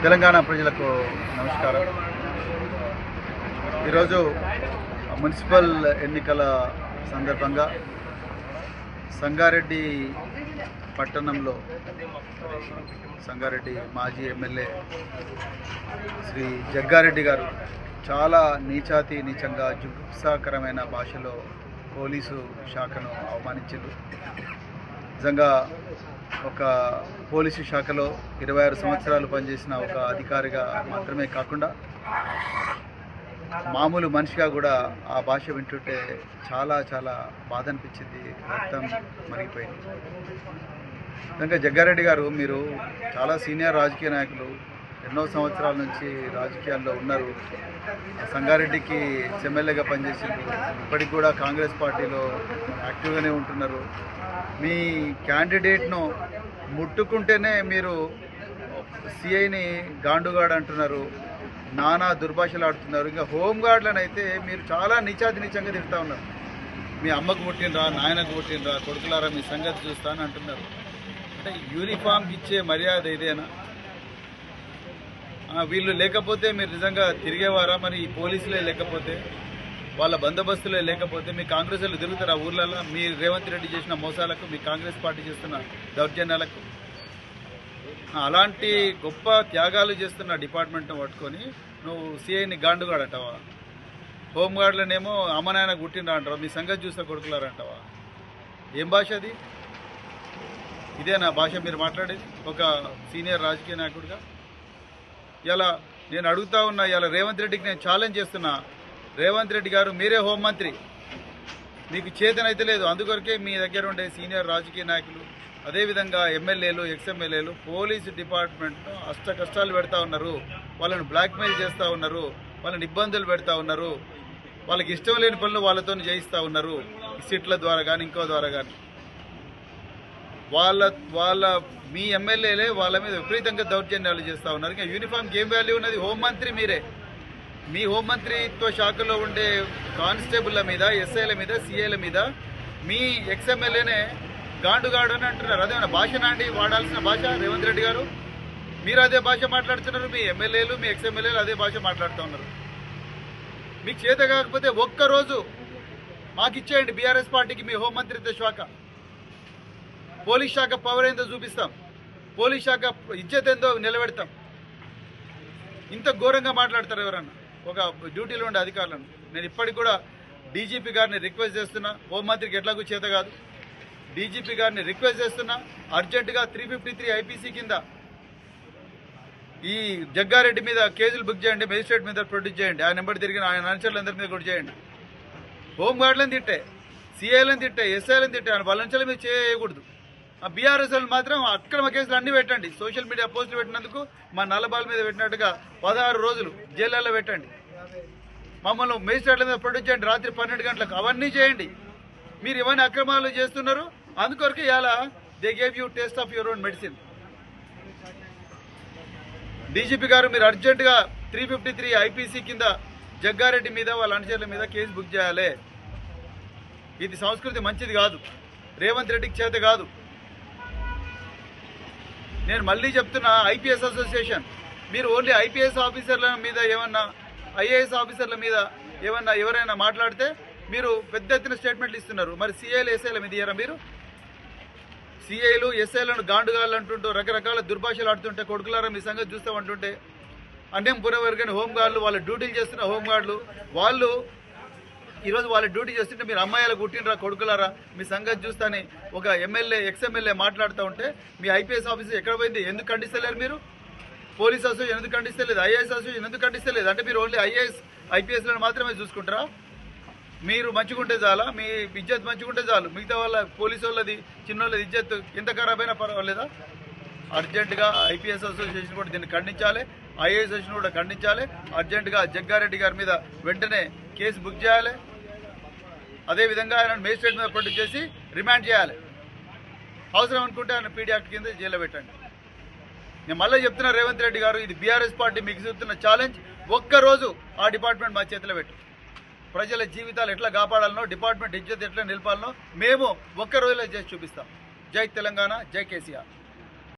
తెలంగాణ ప్రజలకు నమస్కారం. ఈరోజు మున్సిపల్ ఎన్నికల సందర్భంగా సంగారెడ్డి పట్టణంలో సంగారెడ్డి మాజీ ఎమ్మెల్యే శ్రీ జగ్గారెడ్డి గారు చాలా నీచంగా జుగుప్సాకరమైన భాషలో పోలీసు శాఖను అవమానించారు. నిజంగా ఒక పోలీసు శాఖలో 26 సంవత్సరాలు పనిచేసిన ఒక అధికారిగా మాత్రమే కాకుండా మామూలు మనిషిగా కూడా ఆ భాష వింటుంటే చాలా బాధ అనిపించింది, రక్తం మరిగిపోయింది. నిజంగా జగ్గారెడ్డి గారు మీరు చాలా సీనియర్ రాజకీయ నాయకులు, ఎన్నో సంవత్సరాల నుంచి రాజకీయాల్లో ఉన్నారు. సంగారెడ్డికి ఎమ్మెల్యేగా పనిచేసింది, ఇప్పటికి కూడా కాంగ్రెస్ పార్టీలో యాక్టివ్గానే ఉంటున్నారు. మీ క్యాండిడేట్ను ముట్టుకుంటేనే మీరు సిఐని గాండుగాడు అంటున్నారు, నానా దుర్భాషలు ఆడుతున్నారు. ఇంకా హోంగార్డులను అయితే మీరు చాలా నీచంగా తిడతా ఉన్నారు. మీ అమ్మకు పుట్టినరా, నాయనకు పుట్టినరా, కొడుకులారా మీ సంగతి చూస్తా అని అంటున్నారు. అంటే యూనిఫామ్కి ఇచ్చే మర్యాద ఇదేనా? వీళ్ళు లేకపోతే మీరు నిజంగా తిరిగేవారా? మరి ఈ పోలీసులే లేకపోతే, వాళ్ళ బందోబస్తులే లేకపోతే మీ కాంగ్రెస్ వాళ్ళు తిరుగుతారు ఆ ఊర్లలో? మీ రేవంత్ రెడ్డి చేసిన మోసాలకు, మీ కాంగ్రెస్ పార్టీ చేస్తున్న దౌర్జన్యాలకు, అలాంటి గొప్ప త్యాగాలు చేస్తున్న డిపార్ట్మెంట్ను పట్టుకొని నువ్వు సిఐని గాండుగాడంటావా? హోంగార్డులనేమో అమ్మనాయనకు పుట్టినరా అంటావా? మీ సంగతి చూస్తే కొడుకులారంటావా? ఏం భాష అది? ఇదేనా భాష మీరు మాట్లాడేది ఒక సీనియర్ రాజకీయ నాయకుడిగా? ఇలా నేను అడుగుతా ఉన్నా, ఇలా రేవంత్ రెడ్డికి నేను ఛాలెంజ్ చేస్తున్నా. రేవంత్ రెడ్డి గారు మీరే హోంమంత్రి, మీకు చేతనైతే లేదు. అందుకొరకే మీ దగ్గర ఉండే సీనియర్ రాజకీయ నాయకులు, అదేవిధంగా ఎమ్మెల్యేలు, ఎక్స్ఎమ్మెల్యేలు పోలీసు డిపార్ట్మెంట్ను అష్ట కష్టాలు పెడతా ఉన్నారు, వాళ్ళని బ్లాక్మెయిల్ చేస్తూ ఉన్నారు, వాళ్ళని ఇబ్బందులు పెడతా ఉన్నారు, వాళ్ళకి ఇష్టం లేని పనులు వాళ్ళతో చేయిస్తూ ఉన్నారు, సిట్ల ద్వారా కానీ ఇంకో ద్వారా కానీ. వాళ్ళ మీ ఎమ్మెల్యేలే వాళ్ళ మీద విపరీతంగా దౌర్జన్యాలు చేస్తూ ఉన్నారు. ఇంకా యూనిఫామ్కి ఏం వాల్యూ ఉన్నది? హోంమంత్రి మీరే. మీ హోంమంత్రిత్వ శాఖలో ఉండే కానిస్టేబుల్ల మీద, ఎస్ఐల మీద, సిఐల మీద మీ ఎక్స్ఎమ్మెల్యేనే గాండుగాడు అని అంటున్నారు. అదేమన్నా భాషనా అండి వాడాల్సిన భాష? రేవంత్ రెడ్డి గారు మీరు అదే భాష మాట్లాడుతున్నారు, మీ ఎమ్మెల్యేలు, మీ ఎక్స్ఎమ్మెల్యేలు అదే భాష మాట్లాడుతూ ఉన్నారు. మీకు చేత కాకపోతే ఒక్కరోజు మాకు ఇచ్చేయండి, బీఆర్ఎస్ పార్టీకి మీ హోంమంత్రిత్వ శాఖ. పోలీస్ శాఖ పవర్ ఏందో చూపిస్తాం, పోలీస్ శాఖ ఇజ్జత్ ఏందో నిలబెడతాం. ఇంత ఘోరంగా మాట్లాడతారు ఎవరన్నా ఒక డ్యూటీలో ఉండే అధికారులను? నేను ఇప్పటికి కూడా డీజీపీ గారిని రిక్వెస్ట్ చేస్తున్నా, హోంమంత్రికి ఎట్లాగూ చేత కాదు, డీజీపీ గారిని రిక్వెస్ట్ చేస్తున్నా, అర్జెంటుగా 353 ఐపీసీ కింద ఈ జగ్గారెడ్డి మీద కేసులు బుక్ చేయండి, మేజిస్ట్రేట్ మీద ప్రొడ్యూస్ చేయండి, ఆయన నెంబర్ తిరిగిన ఆయన అనుచరులందరి మీద కూడా చేయండి. హోంగార్డులను తిట్టే, సిఐలను తిట్టే, ఎస్ఐలను తిట్టే, ఆయన బలంచల మీద చేయకూడదు. ఆ బీఆర్ఎస్ మాత్రం అక్రమ కేసులు అన్నీ పెట్టండి. సోషల్ మీడియా పోస్టులు పెట్టినందుకు మా నల్లబాల్ మీద పెట్టినట్టుగా 16 రోజులు జైళ్ళల్లో పెట్టండి. మమ్మల్ని మేజిస్ట్రేట్ల మీద ప్రొడ్యూస్ చేయండి రాత్రి 12 గంటలకు, అవన్నీ చేయండి. మీరు ఇవన్నీ అక్రమాలు చేస్తున్నారు. అందుకొరకు ఇవాళ they gave you taste of your own medicine. DGP గారు మీరు అర్జెంటుగా 353 ఐపీసీ కింద జగ్గారెడ్డి మీద, వాళ్ళ అనుచరుల మీద కేసు బుక్ చేయాలి. ఇది సంస్కృతి మంచిది కాదు, రేవంత్ రెడ్డికి చేత కాదు. నేను మళ్ళీ చెప్తున్నా, ఐపీఎస్ అసోసియేషన్ మీరు ఓన్లీ ఐపీఎస్ ఆఫీసర్ల మీద ఏమన్నా, ఐఏఎస్ ఆఫీసర్ల మీద ఏమన్నా ఎవరైనా మాట్లాడితే మీరు పెద్ద ఎత్తున స్టేట్మెంట్లు ఇస్తున్నారు. మరి సిఐలు, ఎస్ఐల మీద ఇయ్యారా మీరు? సిఐలు, ఎస్ఐలను గాండుగాళ్ళు అంటుంటూ రకరకాల దుర్భాషలు ఆడుతుంటే, కొడుకులారా మీ సంగతి చూస్తామంటుంటే, అన్యం పునవర్గని హోంగార్డులు, వాళ్ళ డ్యూటీలు చేస్తున్న హోంగార్డులు వాళ్ళు ఈరోజు వాళ్ళ డ్యూటీ చేస్తుంటే మీరు అమ్మాయిలకు పుట్టినరా, కొడుకులారా మీ సంగతి చూస్తాని ఒక ఎమ్మెల్యే, ఎక్స్ఎమ్మెల్యే మాట్లాడుతూ ఉంటే మీ ఐపీఎస్ ఆఫీసర్ ఎక్కడ పోయింది? ఎందుకు ఖండిస్తలేరు మీరు? పోలీస్ అసోసియేషన్ ఎందుకు ఖండిస్తలేదు? ఐఏఎస్ అసోసియేషన్ ఎందుకు ఖండిస్తలేదు? అంటే మీరు ఓన్లీ ఐఏఎస్, ఐపీఎస్లను మాత్రమే చూసుకుంటారా? మీరు మంచిగుంటే చాలా, మీ ఇజ్జత్ మంచిగుంటే చాలు, మిగతా వాళ్ళ పోలీసు వాళ్ళది, చిన్నోళ్ళది ఇజ్జత్ ఎంత ఖరాబ్ అయినా పర్వాలేదా? అర్జెంటుగా ఐపీఎస్ అసోసియేషన్ కూడా దీన్ని ఖండించాలి, ఐఏఎస్ అసోసియేషన్ కూడా ఖండించాలి. అర్జెంటుగా జగ్గారెడ్డి గారి మీద వెంటనే కేసు బుక్ చేయాలి. అదేవిధంగా ఆయన మేజిస్ట్రేట్ మీద ప్రొడ్యూస్ చేసి రిమాండ్ చేయాలి. అవసరం అనుకుంటే ఆయన పీడీ యాక్ట్ కింద జైల్లో పెట్టండి. నేను మళ్ళీ చెప్తున్నా, రేవంత్ రెడ్డి గారు ఇది బీఆర్ఎస్ పార్టీ మీకు చూస్తున్న ఛాలెంజ్. ఒక్కరోజు ఆ డిపార్ట్మెంట్ మా చేతిలో పెట్టు. ప్రజల జీవితాలు ఎట్లా కాపాడాలనో, డిపార్ట్మెంట్ ఇజ్జత్ ఎట్లా నిలపాలనో మేము ఒక్క రోజులో చేసి చూపిస్తాం. జై తెలంగాణ, జై కేసీఆర్.